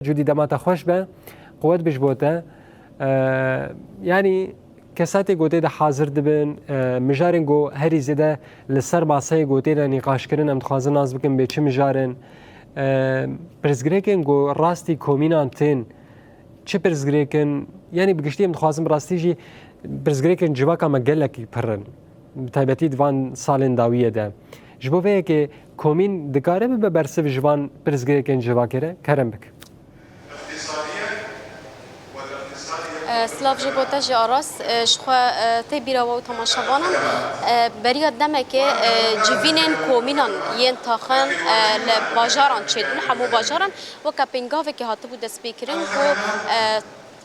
جودی دماغ خوش به قوت بش بوده یعنی کساتی گوته ده حاضر دبن مجارن گو هری زده لسر ماسه گوته ده نقاش کردن ام تخازن ناز بکن به چه مجارن پرزگریکن گو راستی کومینان تین چه پرزگریکن یعنی بگشتی ام تخازن راستی جی پرزگریکن جواکا مگلکی پرن تایبتی دوان سالن داویه ده جبوه که کومین دکاره به برسه جوان پرزگریکن جواکره کرم بک سلاف جبوتا جي أراس شخوا تبيرا و تماشاوانا بريا دمك جيفينين كومينان ينتاخن لباجاران تشدن حمو باجاران وكابينغافي كي هاتبو دسبيكرين كو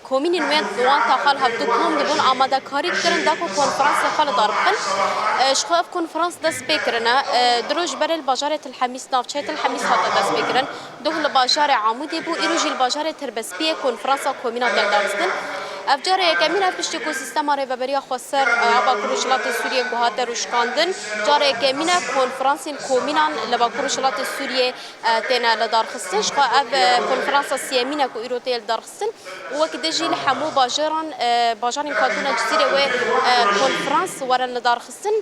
کومینین وان تاخال هفتو کوم دبون آماده کاری کردن داکو کنفرانس خال داربن شخوف کنفرانس دست بکرنا دروج برای بازار الحمیس نافچه الحمیس هات دست بکرن دخل بازار عمودی بو ایروجی بازار تربسپی کنفرانس کومینا دل دارستن افجار یکمین افشتی اکوسیستم آره ببری خسر آبا کروشلات سوریه گوهات روشکاندن جار یکمین کنفرانس کومینان لبا کروشلات سوریه تنا لدارخستن شخو اف کنفرانس سیامینه کو ایروتیل دارخستن وقت جيل حمو باجران كاتونا جزيرة و كونفرانس ورا لدارخستن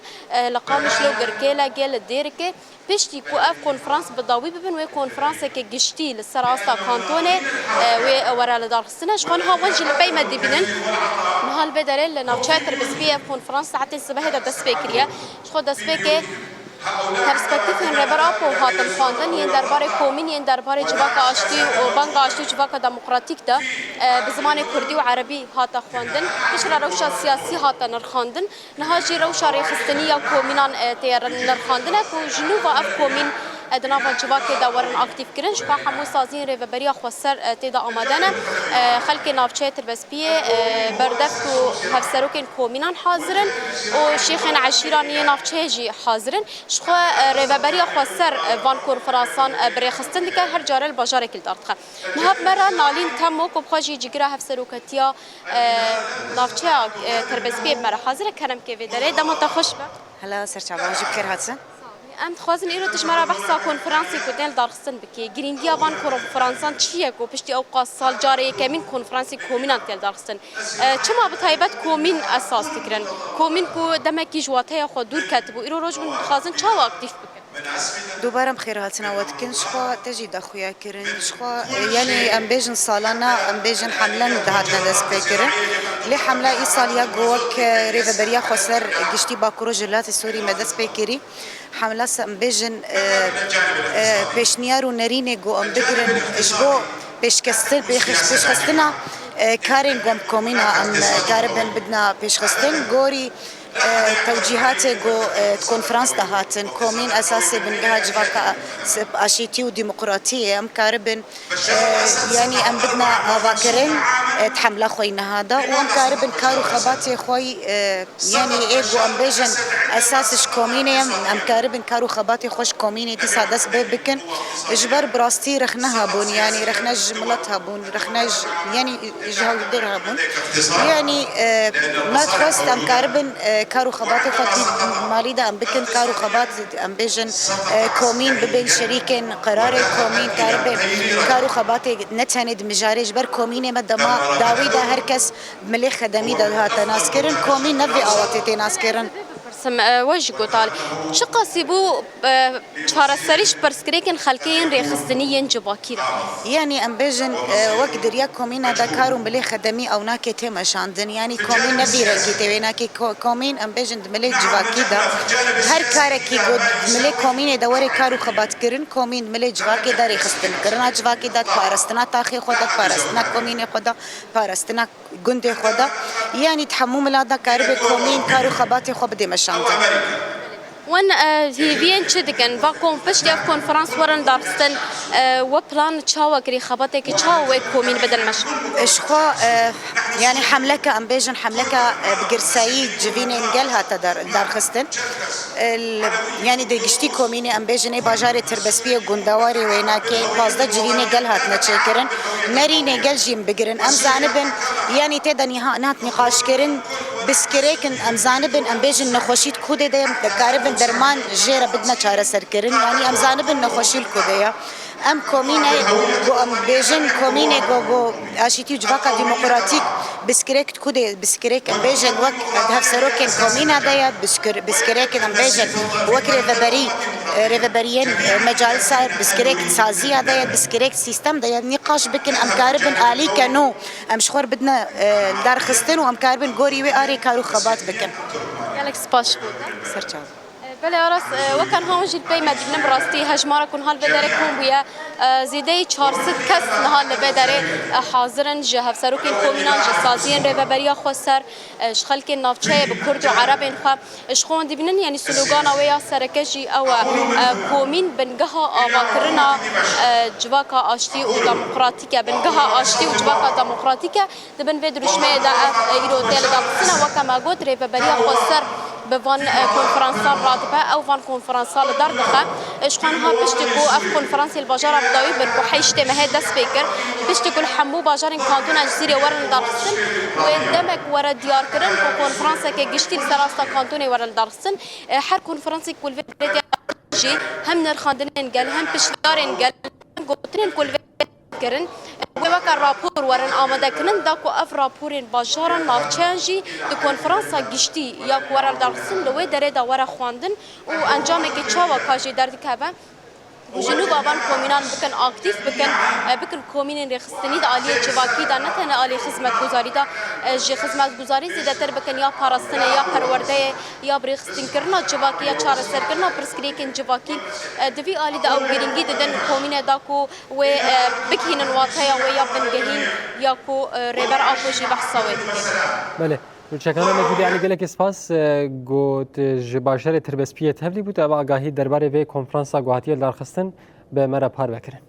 لقامش لو جركيلا جيل ديركي بيشتي كو اف كونفرانس بضاوي ببن و كونفرانس كي جشتي للسراستا كانتوني و ورا لدارخستن شخون ها وجه لبي مدبنن نهال بدرل لناوتشاتر بسبيه كونفرانس حتى الصباح دا دسبيكريا شخو دسبيكي پرسپکتیف ربر آپو هاتن خواندن یه درباره کومین یه درباره جواک آشتی و بانگ آشتی جواک دموکراتیک ده به زمان کردی و عربی هات خواندن بشر روشا سیاسی هات نرخواندن نهاجی روشا ریخستنی یا کومینان تیر نرخواندن کو جنوب اف کومین ادناف جواك دورن اكتيف كرنش با حمو سازين ريفبريا خوسر تيدا آمادنا خلق نافچه تربسبيه بردفتو هفسروكن كومينان حاضرن و شيخن عشيراني نافچه جي حاضرن شخو ريفبريا خوسر وان كونفرانسان بريخستن ديك هر جاره الباجار كل دارتخ نهاب مرا نالين تمو كبخاجي جيگرا هفسروكتيا نافچه تربسبيه مرا حاضر كرم كيفيدره دما تخش هلا سرچاوان جبكر هاتسن ام خوازن ایرو تجمع بحثا کنفرانسی کدن دارخستن بکی گرینگی آوان کنفرانسان چیه کو پشتی اوقات سال جاری کمین کنفرانسی کومینان تل دارخستن چما بتایبت کومین اساس تکرن کومین کو دمکی جواته خود دور کتبو ایرو روز من خوازن چا اکتیف بکن دوباره بخير هاتنا واتكن شخوا تجي دخويا كرن شخوا يعني ام بيجن سالانا ام بيجن حملة دهاتنا دست بكرن لي حملة ايصاليا جوك ريفا بريا خسر قشتي باكورو جلات السوري مدست بكري حملة ام بيجن بيشنيارو نريني جو ام بكرن جبو بيشخستنا كارين قوم كومينا ام كاربن بدنا بيشخستن غوري توجيهات جو كونفرانس دهاتن كومين اساسي بنجها جواكا اشيتي وديمقراطيه ام كاربن يعني ام بدنا باكرين تحمل خوينا هذا وام كاربن كارو خباتي خوي يعني ايجو ام بيجن اساسش كوميني ام كاربن كارو خباتي خوش كوميني دي سادس بكن جبر براستي رخنها بون يعني رخنج ملتها بون رخنج يعني جهو درها بون يعني ما تخست ام كاربن كارو خباتي خطي مالي دا ام بكن كارو خبات ام بيجن كومين ببين شريكين قرار كومين كارو خباتي نتهند مجاري جبر كوميني مدما داوي دا هركس مليخ خدمي دا هاتا ناسكرن كومين نبي اواتي ناسكرن سم وجه قطال شقا سيبو شارسريش برسكريكن خلكين ريخصدنيين جباكير يعني ام بيجن وقت دريا كومين دا كارو ملي خدمي او ناكي تيما شاندن يعني كومين نبي ركي تيناكي كومين ام بيجن ملي جباكي دا هر كاركي قد ملي كومين دوري كارو خبات كرن كومين ملي جباكي دا ريخصدن كرنا جباكي دا بارستنا تاخي خدا بارستنا كومين خدا بارستنا گندي خدا يعني تحمم لا دا كارب كومين كارو خباتي خو بدي مشان وان هي فين تشدكن باكم بشتي اف كونفرانس ورن دارستن وبلان تشاو كري خبطك تشاو كومين بدل مش اشخو يعني حملك ام بيجن حملك بقرساي جبينين قالها دارخستن يعني دقشتي كوميني ام بيجن باجاري تربسبيه غندواري ويناكي بازدا جبيني قالها تنتشكرن نريني قال جيم بقرن ام زانبن يعني تدني نات نقاش كرن بسكريكن ام زانبن ام بيجن نخوشيت كود دايم دكاربن درمان جيره بدنا چاره سر كرن يعني ام زانبن نخوشيل كوديا ام كومينه جو ام بيجن كومينه جو اشيتي جواكا ديمقراطيك بسكريك كودي بسكريك ام بيجن وك هاف سروكن كومينه دايا بسكريك ام بيجن وك ريفبريين مجال صار بسكريك سازي دايا بسكريك سيستم دايا نقاش بكن ام كاربن الي كانو ام شخور بدنا دار خستن وام كاربن غوري وي اري كارو خبات بكن يالك سباش بودا سرچاو بله راس وكان هون جيل بي مدينه براستي هجمارة كون هال بدره كون بيا زيدي 400 كس نهال بدره حاضرن جهف سروكين كومينان جسازين ريبريا خوسر شخلكين نافچه بكرد وعرب خو شخون دبنن يعني سلوغانا ويا سركجي او كومين بنجها آواكرنا جواكا اشتي وديمقراطيكا بنجها اشتي وجواكا ديمقراطيكا دبن بدرش ما دا ايرو تيل دا سنه وكما قلت ريبريا خوسر بفان كونفرنسال راتبه او فان كونفرنسال دردخه اشخانها بيشتكو اف كونفرنس البجاره بداوي بالبحيشته ما هي دا سبيكر بيشتكو الحمو باجارين كانتون الجزيره ورن دارسن وقدامك ورا ديار كرن كونفرنس كي جشتي سراستا كانتوني ورا دارسن حر كونفرنس كل جي هم نرخاندن قال هم بشدارين قال قوترين كل كرن وكا رابور ورن آماده کنن داکو اف راپورین باجاران نافچنجی دو کنفرانسا گشتی یا ورا درسن لوی دره دا ورا خواندن و انجام کی چاوا کاجی درد کبه جنوب آبان کومینان بکن اکتیف بکن کومینین رخصتنی دا عالیه چواکی دا نتنه عالی خدمت گزاری دا جی خدمت گزاری زیاده تر بکن یا پاراستنه یا پرورده یا برخصتن کرنا چواکی یا چاره سر کرنا پرسکریکن چواکی دوی عالی دا او گرینگی ددن کومینه دا کو و بکینن واقعا و یا بنگهین یا کو ریبر آکوشی بحثاوی بله چکانه مجبوری علی گله سپاس گوت جباشر تربسپیه تبلی بود اما آگاهی درباره وی کنفرانسا گوهاتی دارخستن به مرا پار بکرن